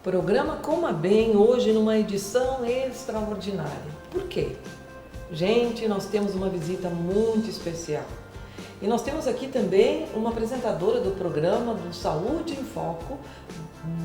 Programa Coma Bem, hoje numa edição extraordinária. Por quê? Gente, nós temos uma visita muito especial. E nós temos aqui também uma apresentadora do programa do Saúde em Foco,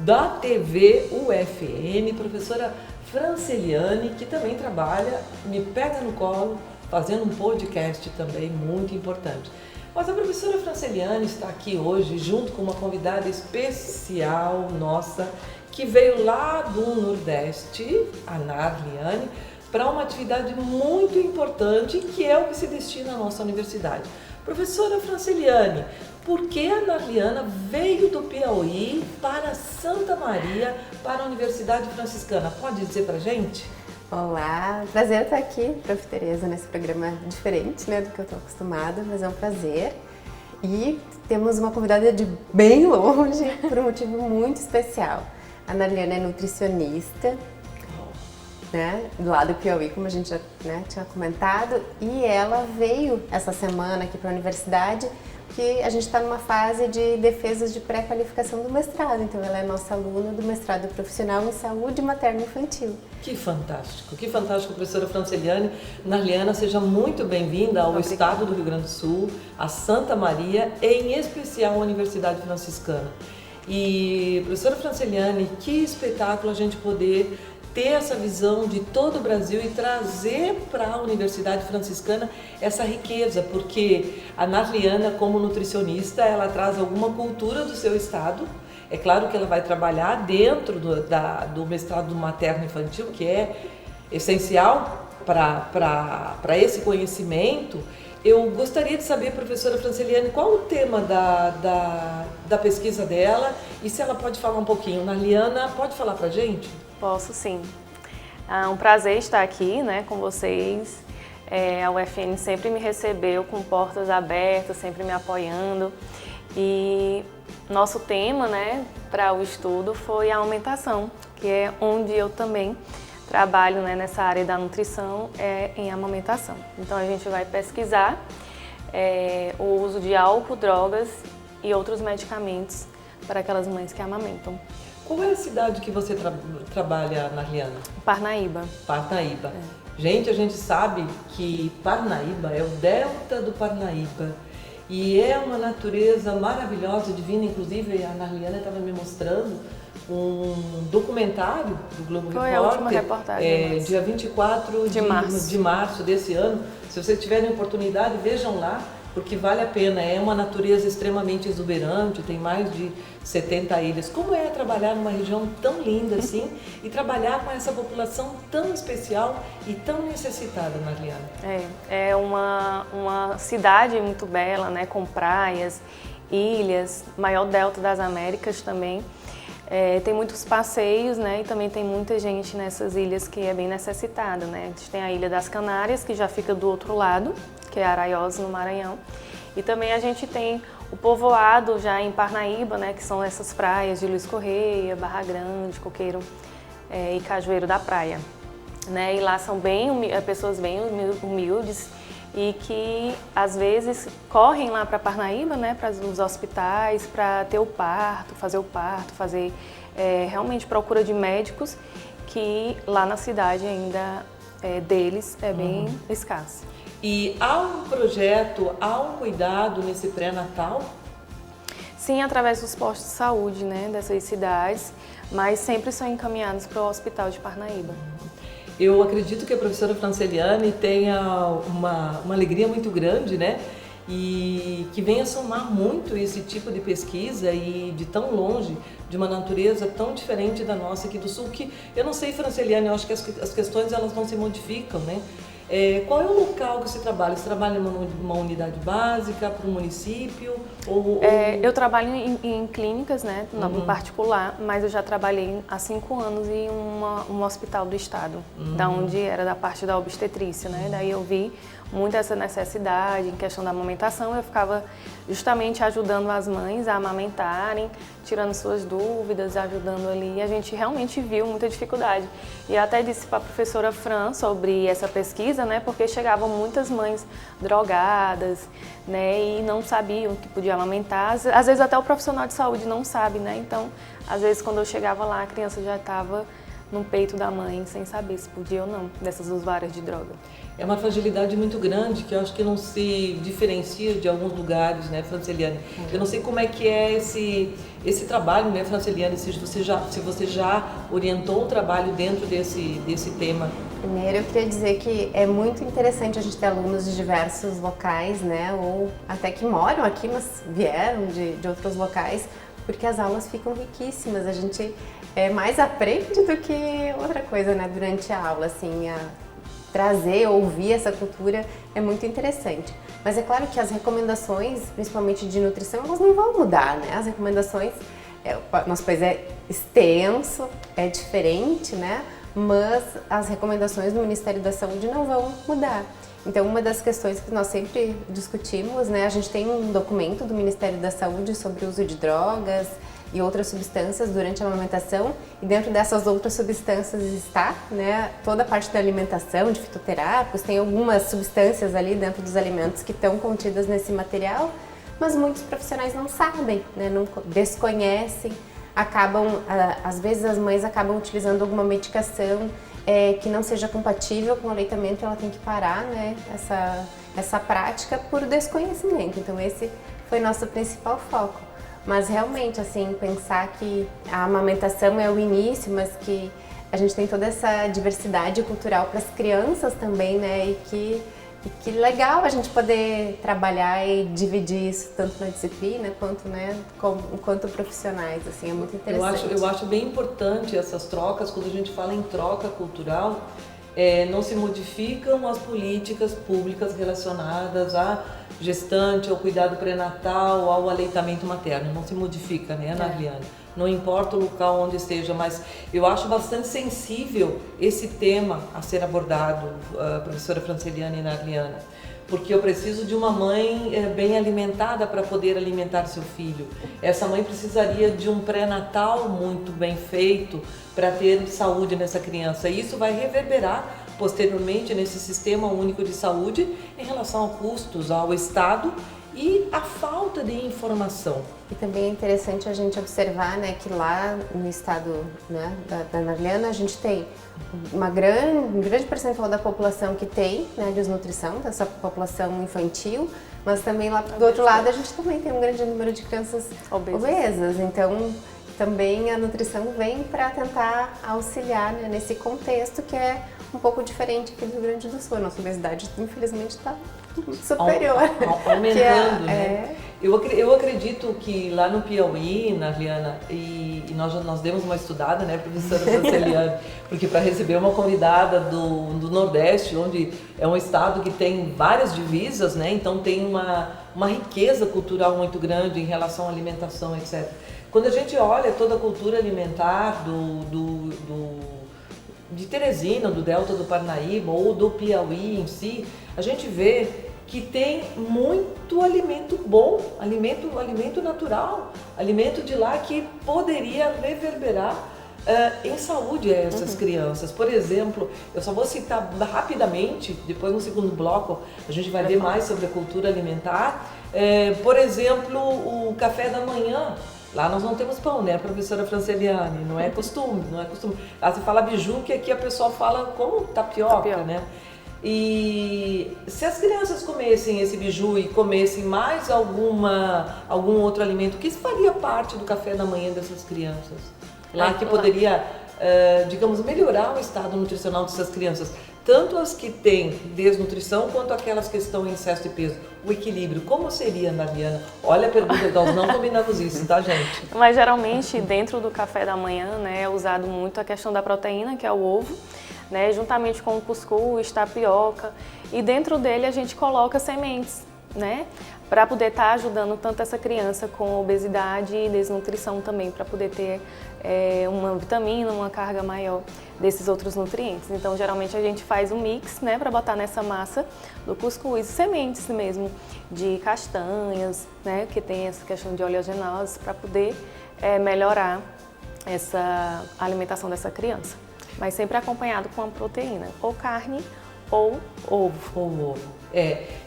da TV UFN, professora Franceliane, que também trabalha, me pega no colo, fazendo um podcast também muito importante. Mas a professora Franceliane está aqui hoje junto com uma convidada especial nossa, que veio lá do Nordeste, a Narliane, para uma atividade muito importante que é o que se destina à nossa universidade. Professora Franceliane, por que a Narliana veio do Piauí para Santa Maria, para a Universidade Franciscana? Pode dizer para a gente? Olá, prazer estar aqui, Prof. Tereza, nesse programa diferente, né, do que eu estou acostumada, mas é um prazer. E temos uma convidada de bem longe, por um motivo muito especial. A Narliana é nutricionista, né, do lado do Piauí, como a gente já tinha comentado, e ela veio essa semana aqui para a universidade, que a gente está numa fase de defesas de pré-qualificação do mestrado, então ela é nossa aluna do mestrado profissional em saúde materno-infantil. Que fantástico, professora Franceliane. Narliana, seja muito bem-vinda ao estado do Rio Grande do Sul, a Santa Maria, e em especial à Universidade Franciscana. E, professora Franceliane, que espetáculo a gente poder ter essa visão de todo o Brasil e trazer para a Universidade Franciscana essa riqueza, porque a Narliana, como nutricionista, ela traz alguma cultura do seu estado. É claro que ela vai trabalhar dentro do mestrado materno-infantil, que é essencial para esse conhecimento. Eu gostaria de saber, professora Franceliane, qual o tema da pesquisa dela e se ela pode falar um pouquinho. Narliana, pode falar para a gente? Posso sim. É um prazer estar aqui, né, com vocês. A UFN sempre me recebeu com portas abertas, sempre me apoiando. E nosso tema, né, para o estudo foi a amamentação, que é onde eu também trabalho, né, nessa área da nutrição, em amamentação. Então a gente vai pesquisar o uso de álcool, drogas e outros medicamentos para aquelas mães que amamentam. Qual é a cidade que você trabalha, Narliana? Parnaíba. Parnaíba. Gente, a gente sabe que Parnaíba é o delta do Parnaíba e é uma natureza maravilhosa, divina. Inclusive, a Narliana estava me mostrando um documentário do Globo Repórter. Foi a última reportagem. Dia 24 de março desse ano. Se vocês tiverem oportunidade, vejam lá, porque vale a pena. É uma natureza extremamente exuberante, tem mais de 70 ilhas. Como é trabalhar numa região tão linda assim e trabalhar com essa população tão especial e tão necessitada, Narliana? É uma cidade muito bela, né, com praias, ilhas, maior delta das Américas também. Tem muitos passeios, né, e também tem muita gente nessas ilhas que é bem necessitada, né? A gente tem a Ilha das Canárias, que já fica do outro lado, que é Araiós, no Maranhão. E também a gente tem o povoado já em Parnaíba, né, que são essas praias de Luiz Correia, Barra Grande, Coqueiro e Cajueiro da Praia. Né? E lá são pessoas bem humildes e que às vezes correm lá para Parnaíba, né, para os hospitais, para ter fazer realmente procura de médicos, que lá na cidade ainda deles é bem escasso. E há um projeto, há um cuidado nesse pré-natal? Sim, através dos postos de saúde, né, dessas cidades, mas sempre são encaminhados para o Hospital de Parnaíba. Eu acredito que a professora Franceliane tenha uma alegria muito grande, né? E que venha somar muito esse tipo de pesquisa e de tão longe, de uma natureza tão diferente da nossa aqui do Sul, que eu não sei, Franceliane, eu acho que as questões elas não se modificam, né? Qual é o local que você trabalha? Você trabalha numa unidade básica, para um município? Eu trabalho em clínicas, né, no particular, mas eu já trabalhei há 5 anos em um hospital do estado, da onde era da parte da obstetrícia, né? Daí eu vi muito essa necessidade em questão da amamentação. Eu ficava justamente ajudando as mães a amamentarem, tirando suas dúvidas, ajudando ali. E a gente realmente viu muita dificuldade. E eu até disse para a professora Fran sobre essa pesquisa, né, porque chegavam muitas mães drogadas, né, e não sabiam que podia amamentar. Às vezes até o profissional de saúde não sabe, né? Então, às vezes quando eu chegava lá, a criança já estava no peito da mãe, sem saber se podia ou não, dessas usuárias de droga. É uma fragilidade muito grande que eu acho que não se diferencia de alguns lugares, né, Franceliane? Eu não sei como é que é esse trabalho, né, Franceliane, se você já orientou o trabalho dentro desse tema. Primeiro, eu queria dizer que é muito interessante a gente ter alunos de diversos locais, né, ou até que moram aqui, mas vieram de outros locais, porque as aulas ficam riquíssimas. A gente mais aprende do que outra coisa, né, durante a aula, assim, trazer, ouvir essa cultura é muito interessante. Mas é claro que as recomendações, principalmente de nutrição, elas não vão mudar, né? As recomendações, nosso país é extenso, é diferente, né? Mas as recomendações do Ministério da Saúde não vão mudar. Então, uma das questões que nós sempre discutimos, né? A gente tem um documento do Ministério da Saúde sobre o uso de drogas e outras substâncias durante a amamentação, e dentro dessas outras substâncias está, né, toda a parte da alimentação, de fitoterápicos, tem algumas substâncias ali dentro dos alimentos que estão contidas nesse material, mas muitos profissionais não sabem, né, não desconhecem, às vezes as mães acabam utilizando alguma medicação que não seja compatível com o aleitamento, ela tem que parar, né, essa prática por desconhecimento. Então esse foi nosso principal foco. Mas realmente, assim, pensar que a amamentação é o início, mas que a gente tem toda essa diversidade cultural para as crianças também, né? E que legal a gente poder trabalhar e dividir isso tanto na disciplina quanto, né, enquanto profissionais, assim, é muito interessante. Eu acho bem importante essas trocas. Quando a gente fala em troca cultural, não se modificam as políticas públicas relacionadas à gestante, ao cuidado pré-natal, ao aleitamento materno. Não se modifica, né, Ana Adriana? Não importa o local onde esteja, mas eu acho bastante sensível esse tema a ser abordado, professora Franceliane e Ana Adriana, porque eu preciso de uma mãe bem alimentada para poder alimentar seu filho. Essa mãe precisaria de um pré-natal muito bem feito para ter saúde nessa criança. E isso vai reverberar posteriormente nesse sistema único de saúde em relação a custos, ao Estado e a falta de informação. E também é interessante a gente observar, né, que lá no estado, né, da Ana Adriana, a gente tem um grande percentual da população que tem, né, desnutrição, dessa população infantil, mas também lá do outro lado a gente também tem um grande número de crianças obesas. Então também a nutrição vem para tentar auxiliar, né, nesse contexto que é um pouco diferente aqui do Rio Grande do Sul. A nossa obesidade, infelizmente, está superior. Aumentando, né? Eu acredito que lá no Piauí, Narliana, e nós demos uma estudada, né, professora Franceliane, porque para receber uma convidada do Nordeste, onde é um estado que tem várias divisas, né, então tem uma riqueza cultural muito grande em relação à alimentação, etc. Quando a gente olha toda a cultura alimentar de Teresina, do Delta do Parnaíba ou do Piauí em si, a gente vê que tem muito alimento bom, alimento natural, alimento de lá que poderia reverberar em saúde a essas crianças. Por exemplo, eu só vou citar rapidamente, depois no segundo bloco a gente vai ver mais sobre a cultura alimentar. Por exemplo, o café da manhã. Lá nós não temos pão, né, professora Franceliane? Não é costume, não é costume. Lá se fala biju, que aqui a pessoa fala como tapioca, né? E se as crianças comessem esse biju e comessem mais algum outro alimento, que faria parte do café da manhã dessas crianças? Lá que poderia, digamos, melhorar o estado nutricional dessas crianças. Tanto as que têm desnutrição, quanto aquelas que estão em excesso de peso. O equilíbrio, como seria, Mariana? Olha a pergunta, nós não combinamos isso, tá, gente? Mas geralmente, dentro do café da manhã, né, é usado muito a questão da proteína, que é o ovo, né, juntamente com o cuscuz, tapioca, e dentro dele a gente coloca sementes, né, para poder estar ajudando tanto essa criança com obesidade e desnutrição também, para poder ter uma vitamina, uma carga maior desses outros nutrientes. Então, geralmente a gente faz um mix, né, para botar nessa massa do cuscuz, sementes mesmo de castanhas, né, que tem essa questão de oleaginose, para poder melhorar essa alimentação dessa criança. Mas sempre acompanhado com a proteína, ou carne ou ovo. Ou ovo.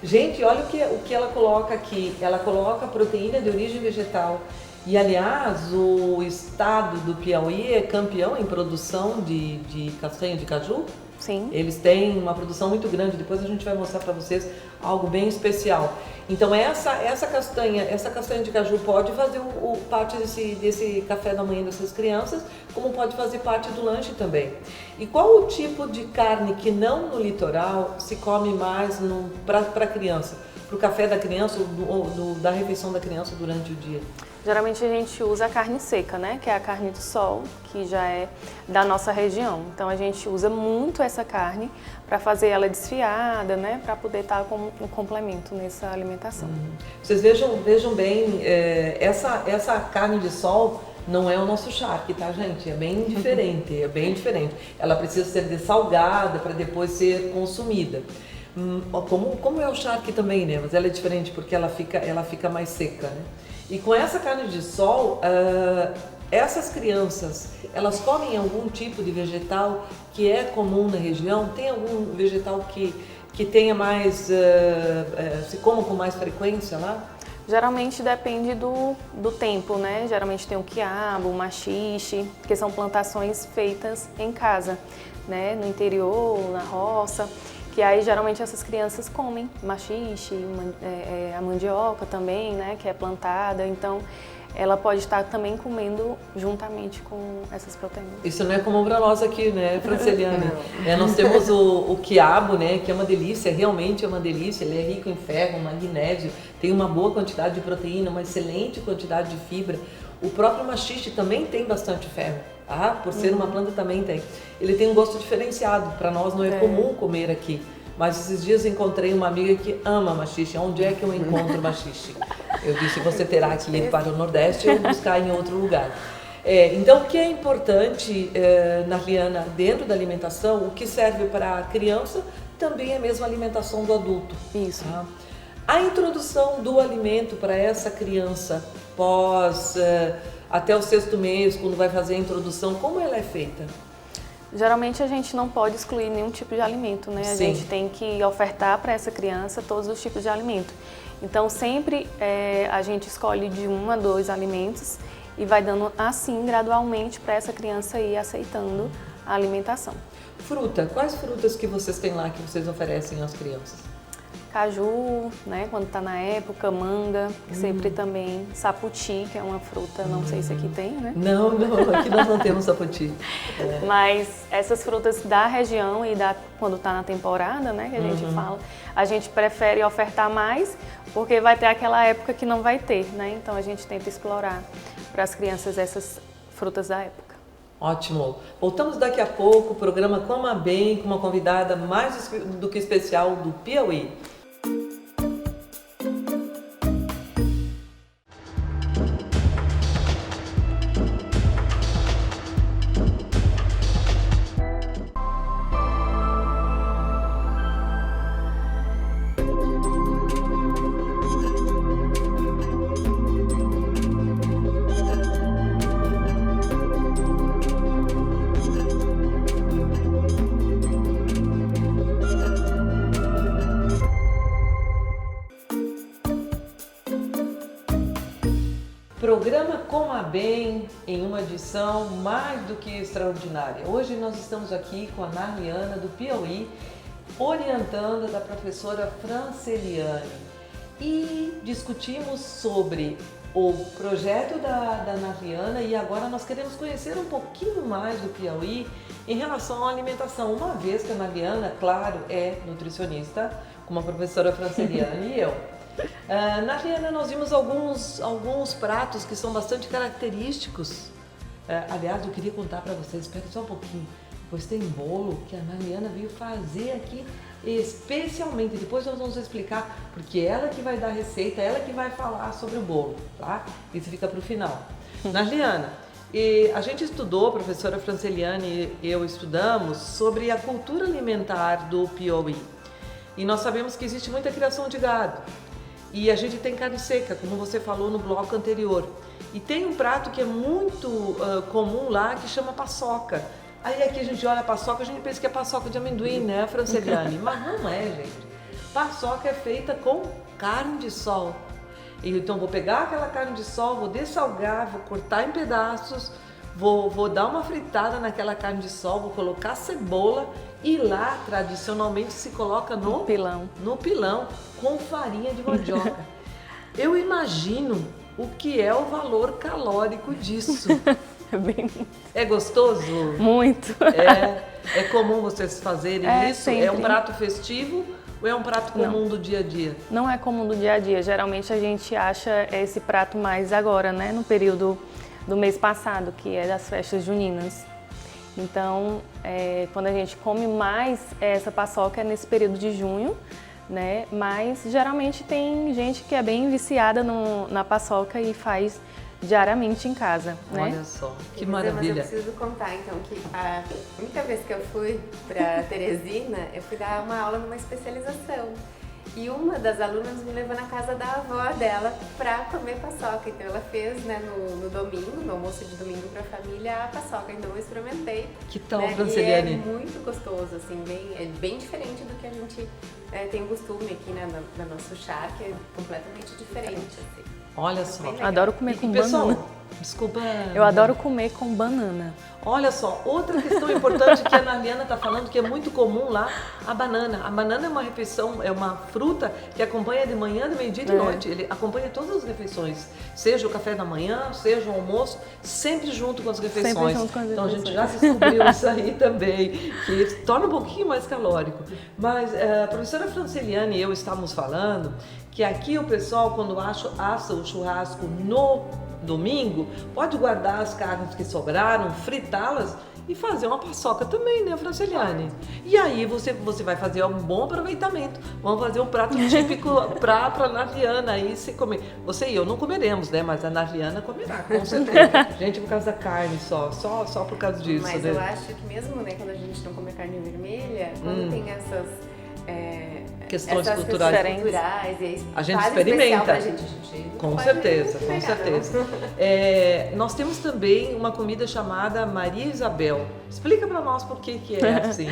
Gente, olha o que ela coloca aqui. Ela coloca proteína de origem vegetal. E, aliás, o estado do Piauí é campeão em produção de castanha de caju. Sim. Eles têm uma produção muito grande, depois a gente vai mostrar para vocês algo bem especial. Então essa castanha de caju pode fazer parte desse café da manhã dessas crianças, como pode fazer parte do lanche também. E qual o tipo de carne que não no litoral se come mais para a criança? Para o café da criança ou da refeição da criança durante o dia? Geralmente a gente usa a carne seca, né? Que é a carne do sol, que já é da nossa região. Então a gente usa muito essa carne para fazer ela desfiada, né? Para poder estar como um complemento nessa alimentação. Vocês vejam bem, essa carne de sol não é o nosso charque, tá, gente? É bem diferente, é bem diferente. Ela precisa ser dessalgada para depois ser consumida. Como é o charque também, né? Mas ela é diferente porque ela fica mais seca, né? E com essa carne de sol, essas crianças, elas comem algum tipo de vegetal que é comum na região? Tem algum vegetal que tenha mais, se coma com mais frequência lá? Geralmente depende do tempo, né? Geralmente tem o quiabo, o maxixe, que são plantações feitas em casa, né? No interior, na roça. Que aí geralmente essas crianças comem maxixe, a mandioca também, né, que é plantada, então ela pode estar também comendo juntamente com essas proteínas. Isso não é comum para nós aqui, né, Franceliane? Nós temos o quiabo, né, que é uma delícia, realmente é uma delícia, ele é rico em ferro, magnésio, tem uma boa quantidade de proteína, uma excelente quantidade de fibra. O próprio maxixe também tem bastante ferro. Por ser uma planta também tem. Ele tem um gosto diferenciado, para nós não é comum comer aqui. Mas esses dias encontrei uma amiga que ama maxixe. Onde é que eu encontro maxixe? Eu disse, você terá que ir para o Nordeste ou buscar em outro lugar. Então, o que é importante, Narliana, dentro da alimentação, o que serve para a criança também é a mesma alimentação do adulto. Isso. Tá? A introdução do alimento para essa criança até o 6º mês, quando vai fazer a introdução, como ela é feita? Geralmente a gente não pode excluir nenhum tipo de alimento, né? A gente tem que ofertar para essa criança todos os tipos de alimento. Então sempre a gente escolhe de 1 a 2 alimentos e vai dando assim gradualmente para essa criança ir aceitando a alimentação. Fruta, quais frutas que vocês têm lá que vocês oferecem às crianças? Caju, né, quando está na época, manga, sempre também, saputi, que é uma fruta, não sei se aqui tem, né? Não, aqui nós não temos saputi. Mas essas frutas da região e quando está na temporada, né, que a gente fala, a gente prefere ofertar mais, porque vai ter aquela época que não vai ter, né? Então a gente tenta explorar para as crianças essas frutas da época. Ótimo. Voltamos daqui a pouco, o programa Coma Bem, com uma convidada mais do que especial do Piauí. Programa Coma Bem, em uma edição mais do que extraordinária. Hoje nós estamos aqui com a Narliana do Piauí, orientanda da professora Franceliane. E discutimos sobre o projeto da Narliana e agora nós queremos conhecer um pouquinho mais do Piauí em relação à alimentação, uma vez que a Narliana, claro, é nutricionista, como a professora Franceliane e eu. Narliana, nós vimos alguns pratos que são bastante característicos. Aliás, eu queria contar para vocês, espere só um pouquinho, pois tem bolo que a Narliana veio fazer aqui especialmente. Depois nós vamos explicar, porque ela que vai dar a receita, ela que vai falar sobre o bolo, tá? Isso fica para o final. Narliana, a gente estudou, a professora Franceliane e eu estudamos sobre a cultura alimentar do Piauí. E nós sabemos que existe muita criação de gado. E a gente tem carne seca, como você falou no bloco anterior. E tem um prato que é muito comum lá, que chama paçoca. Aí aqui a gente olha a paçoca, a gente pensa que é paçoca de amendoim, né, Franceliane? Mas não é, gente. Paçoca é feita com carne de sol. Então vou pegar aquela carne de sol, vou dessalgar, vou cortar em pedaços, vou dar uma fritada naquela carne de sol, vou colocar cebola e lá tradicionalmente se coloca no pilão com farinha de mandioca. Eu imagino o que é o valor calórico disso. É gostoso? Muito. É comum vocês fazerem isso? Sempre. É um prato festivo ou é um prato comum do dia a dia? Não é comum do dia a dia. Geralmente a gente acha esse prato mais agora, né? No período do mês passado, que é das festas juninas. Então, quando a gente come mais essa paçoca é nesse período de junho, né? Mas geralmente tem gente que é bem viciada na paçoca e faz diariamente em casa, né? Olha só, que maravilha. Mas eu preciso contar, então, que a única vez que eu fui para Teresina, eu fui dar uma aula numa especialização. E uma das alunas me levou na casa da avó dela para comer paçoca. Então ela fez, né, no domingo, no almoço de domingo para a família, a paçoca. Então eu experimentei. Que tal, né, Franceliane? E é muito gostoso, assim, é bem diferente do que a gente tem costume aqui, né, no nosso chá, que é completamente diferente, assim. Olha só. Adoro comer com pessoal, banana. Desculpa. Eu adoro comer com banana. Olha só, outra questão importante que a Narliana está falando, que é muito comum lá, a banana. A banana é uma refeição, é uma fruta que acompanha de manhã, de meio-dia e de noite. Ele acompanha todas as refeições, seja o café da manhã, seja o almoço, sempre junto com as refeições. Sempre junto com as Então a refeições. gente já descobriu isso aí também, que torna um pouquinho mais calórico. Mas a professora Franceliane e eu estávamos falando que aqui o pessoal, quando assa o churrasco no domingo, pode guardar as carnes que sobraram, fritá-las e fazer uma paçoca também, né, Franceliane? E aí você vai fazer um bom aproveitamento. Vamos fazer um prato típico para a Narliana aí se comer. Você e eu não comeremos, né? Mas a Narliana comerá, com certeza. Gente, por causa da carne só por causa disso. Mas né? eu acho que mesmo, né, quando a gente não come carne vermelha, quando tem essas questões essas culturais. E A gente faz experimenta. especial pra gente Com pode certeza, com negar, certeza. não. Nós temos também uma comida chamada Maria Isabel. Explica para nós por que é assim.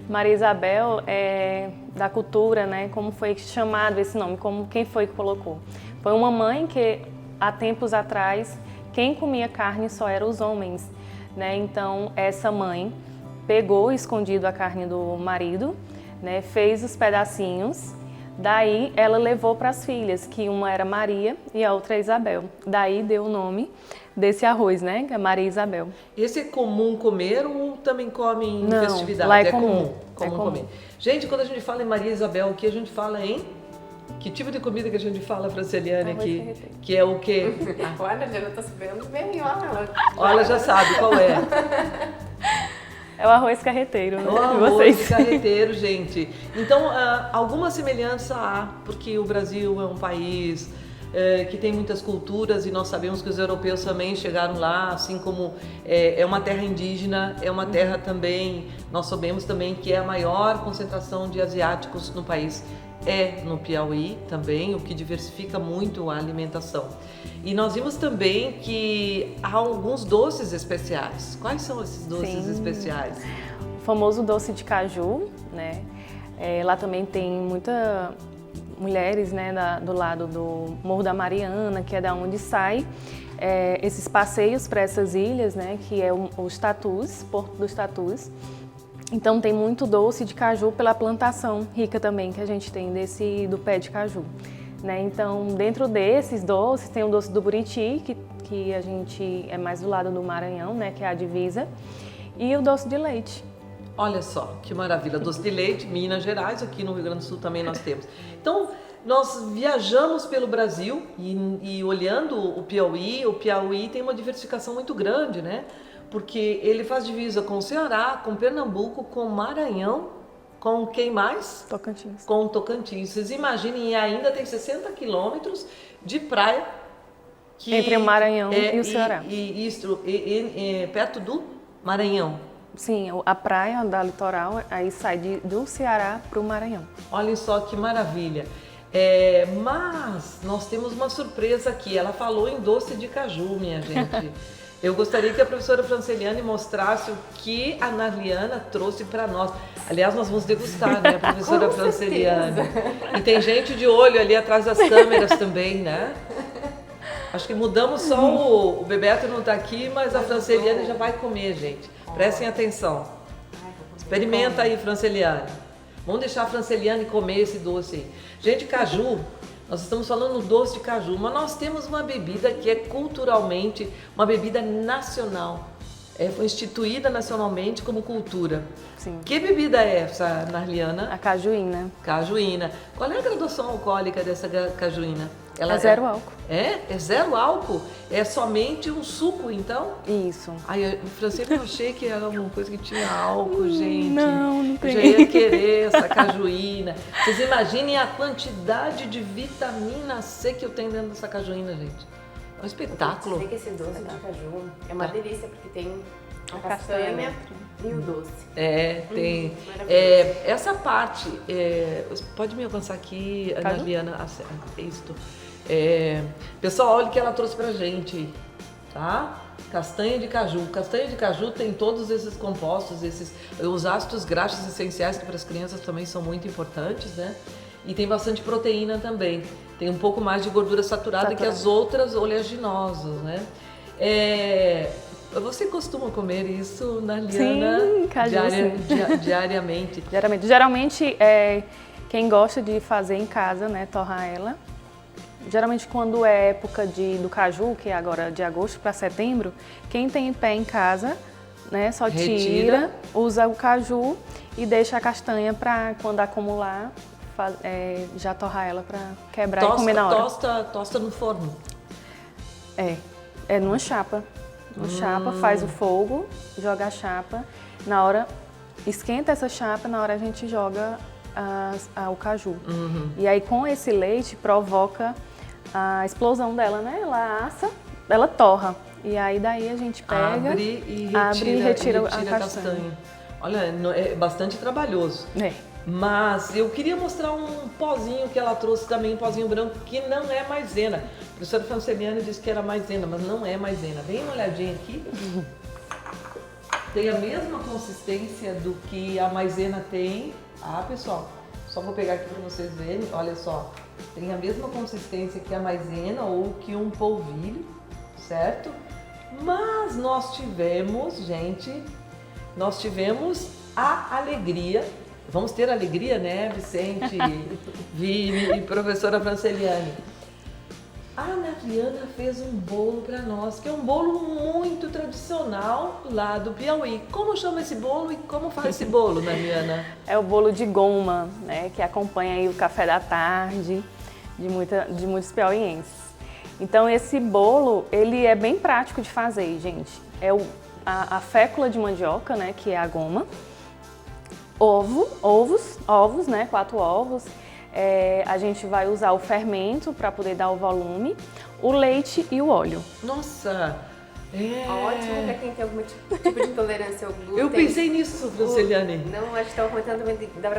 Maria Isabel é da cultura, né? Como foi chamado esse nome? Quem foi que colocou? Foi uma mãe que, há tempos atrás, quem comia carne só eram os homens, né? Então, essa mãe pegou escondido a carne do marido, né? Fez os pedacinhos. Daí ela levou para as filhas, que uma era Maria e a outra é Isabel. Daí deu o nome desse arroz, né? Que é Maria Isabel. Esse é comum comer ou também come em Não, festividade? lá é comum. Comum comer. Gente, quando a gente fala em Maria Isabel, o que a gente fala em? Que tipo de comida que a gente fala, Franceliane, aqui? carreteiro. Que é o quê? Olha, já tô sabendo bem, olha. Olha, já sabe qual é. É o arroz carreteiro, né? O de arroz vocês. carreteiro, gente. Então, alguma semelhança há, porque o Brasil é um país que tem muitas culturas e nós sabemos que os europeus também chegaram lá, assim como é uma terra indígena, é uma terra também, nós sabemos também que é a maior concentração de asiáticos no país. É no Piauí também, o que diversifica muito a alimentação. E nós vimos também que há alguns doces especiais. Quais são esses doces especiais? O famoso doce de caju, né? Lá também tem muitas mulheres, né, do lado do Morro da Mariana, que é da onde sai esses passeios para essas ilhas, né? Que é os Tatus, Porto dos Tatus. Então tem muito doce de caju pela plantação rica também que a gente tem do pé de caju, né? Então dentro desses doces tem o doce do Buriti, que a gente é mais do lado do Maranhão, né? Que é a divisa, e o doce de leite. Olha só, que maravilha, doce de leite, Minas Gerais, aqui no Rio Grande do Sul também nós temos. Então nós viajamos pelo Brasil e olhando o Piauí tem uma diversificação muito grande, né? Porque ele faz divisa com o Ceará, com Pernambuco, com Maranhão, com quem mais? Tocantins. Com Tocantins. Vocês imaginem, e ainda tem 60 quilômetros de praia. Entre o Maranhão e o Ceará. Perto do Maranhão. Sim, a praia da litoral, aí sai do Ceará para o Maranhão. Olhem só que maravilha. Mas nós temos uma surpresa aqui. Ela falou em doce de caju, minha gente. Eu gostaria que a professora Franceliane mostrasse o que a Narliana trouxe para nós. Aliás, nós vamos degustar, né, professora Franceliane? E tem gente de olho ali atrás das câmeras também, né? Acho que mudamos só o Bebeto não está aqui, mas a Franceliane já vai comer, gente. Prestem atenção. Experimenta aí, Franceliane. Vamos deixar a Franceliane comer esse doce aí. Gente, caju, nós estamos falando do doce de caju, mas nós temos uma bebida que é culturalmente uma bebida nacional. Foi instituída nacionalmente como cultura. Sim. Que bebida é essa, Narliana? A cajuína. Cajuína. Qual é a graduação alcoólica dessa cajuína? Ela é zero álcool. É zero álcool? É somente um suco, então? Isso. Ai, Francine, eu achei que era alguma coisa que tinha álcool, gente. Não tem. Eu já ia querer essa cajuína. Vocês imaginem a quantidade de vitamina C que eu tenho dentro dessa cajuína, gente. É um espetáculo. Você vê que esse doce de caju é uma delícia, porque tem a castanha e o doce. Tem. Essa parte, pode me alcançar aqui, Ana Liana, isto. Pessoal, olha o que ela trouxe pra gente, tá? Castanha de caju. Castanha de caju tem todos esses compostos, os ácidos graxos essenciais que para as crianças também são muito importantes, né? E tem bastante proteína também. Tem um pouco mais de gordura saturada que as outras oleaginosas, né? Você costuma comer isso, Narliana? Sim, caju, diariamente? Geralmente, quem gosta de fazer em casa, né, torrar ela. Geralmente quando é época do caju, que é agora de agosto para setembro, quem tem pé em casa, né, só tira, usa o caju e deixa a castanha para quando acumular, já torrar ela para quebrar e comer na hora. Tosta no forno? É numa chapa. No chapa, faz o fogo, joga a chapa, na hora, esquenta essa chapa, na hora a gente joga o caju. E aí com esse leite provoca a explosão dela, né? Ela assa, ela torra. E aí daí a gente pega, abre e retira a castanha. Olha, é bastante trabalhoso. Mas eu queria mostrar um pozinho que ela trouxe também, um pozinho branco, que não é maisena. A professora Franceliane disse que era maisena, mas não é maisena. Dê uma olhadinha aqui. Tem a mesma consistência do que a maisena tem. Pessoal, só vou pegar aqui para vocês verem. Olha só, tem a mesma consistência que a maisena ou que um polvilho, certo? Mas nós tivemos, gente, a alegria. Vamos ter alegria, né, Vicente, Vini e professora Franceliane? A Narliana fez um bolo para nós, que é um bolo muito tradicional lá do Piauí. Como chama esse bolo e como faz esse bolo, Narliana? É o bolo de goma, né, que acompanha aí o café da tarde de muitos piauienses. Então esse bolo, ele é bem prático de fazer, gente. É a fécula de mandioca, né, que é a goma. Ovos, né? 4 ovos. A gente vai usar o fermento para poder dar o volume, o leite e o óleo. Nossa! Ótimo para quem tem algum tipo de intolerância ao glúten. Eu pensei nisso, Franceliane. Não, acho que estava comentando também, dá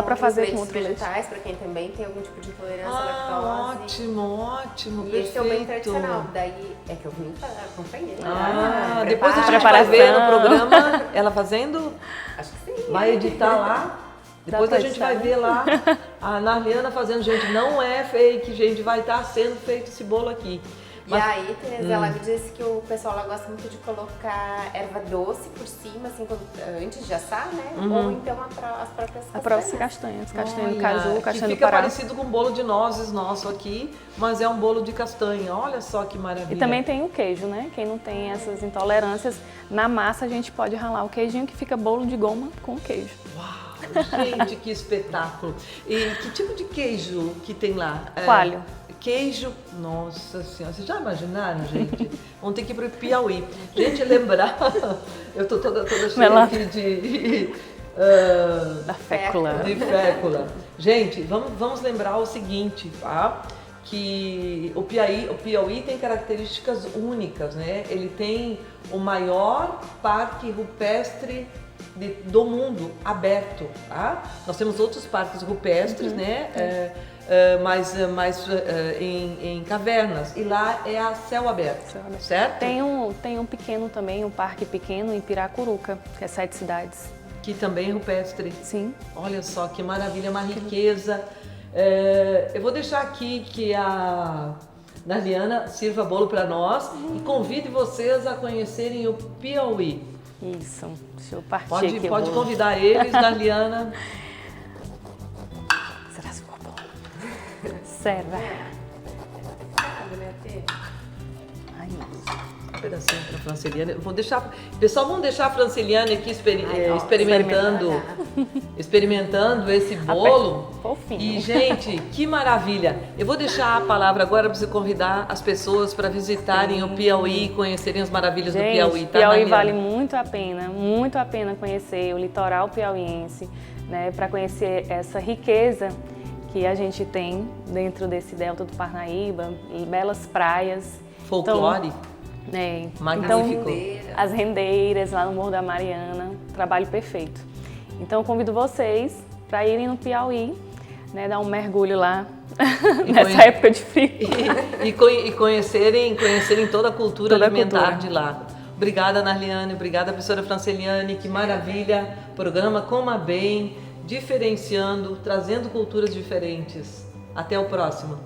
para fazer com outros leites para quem também tem algum tipo de intolerância à lactose. Ótimo, e perfeito. esse é o bem tradicional, daí é que eu vim para acompanhar. Depois a gente vai ver no programa ela fazendo. Acho que sim. Vai editar lá. Depois a gente vai ver lá a Narliana fazendo. Gente, não é fake, gente, vai estar sendo feito esse bolo aqui. E aí, Tereza, ela me disse que o pessoal lá gosta muito de colocar erva doce por cima, assim, antes de assar, né? Ou então as próprias castanhas. As próprias castanhas do caju, castanha do fica Pará. parecido com um bolo de nozes nosso aqui, mas é um bolo de castanha. Olha só que maravilha. E também tem o queijo, né? Quem não tem essas intolerâncias, na massa a gente pode ralar o queijinho que fica bolo de goma com queijo. Uau, gente, que espetáculo. E que tipo de queijo que tem lá? Coalho. Queijo, nossa senhora, vocês já imaginaram, gente? Vamos ter que ir para o Piauí. Gente, lembrar, eu tô toda cheia aqui da fécula. De fécula. Gente, vamos lembrar o seguinte, tá? Que o Piauí tem características únicas, né? Ele tem o maior parque rupestre do mundo aberto, tá? Nós temos outros parques rupestres, né? em cavernas, e lá é a céu aberto, certo? Tem um pequeno também, um parque pequeno em Piracuruca, que é 7 cidades. Que também é rupestre. Sim. Olha só que maravilha, uma riqueza. Eu vou deixar aqui que a Narliana sirva bolo para nós e convide vocês a conhecerem o Piauí. Isso, deixa eu partir aqui. Pode convidar eles, Narliana. Será que for bom? Serva. Ai, Um pedacinho para a Franciliane. Pessoal, vamos deixar a Franciliane aqui experimentando esse bolo. Fofinho. E, gente, que maravilha! Eu vou deixar a palavra agora para você convidar as pessoas para visitarem o Piauí e conhecerem as maravilhas do Piauí. Tá, Piauí Mariana? vale muito a pena conhecer o litoral piauiense, né, para conhecer essa riqueza que a gente tem dentro desse delta do Parnaíba, belas praias. Folclore. Magnífico. Então, as rendeiras lá no Morro da Mariana, trabalho perfeito. Então, convido vocês para irem no Piauí, né, dar um mergulho lá nessa época de frio. E conhecerem toda a cultura alimentar de lá. Obrigada, Narliane. Obrigada, professora Franciliane. Que maravilha. Programa Coma Bem, diferenciando, trazendo culturas diferentes. Até o próximo.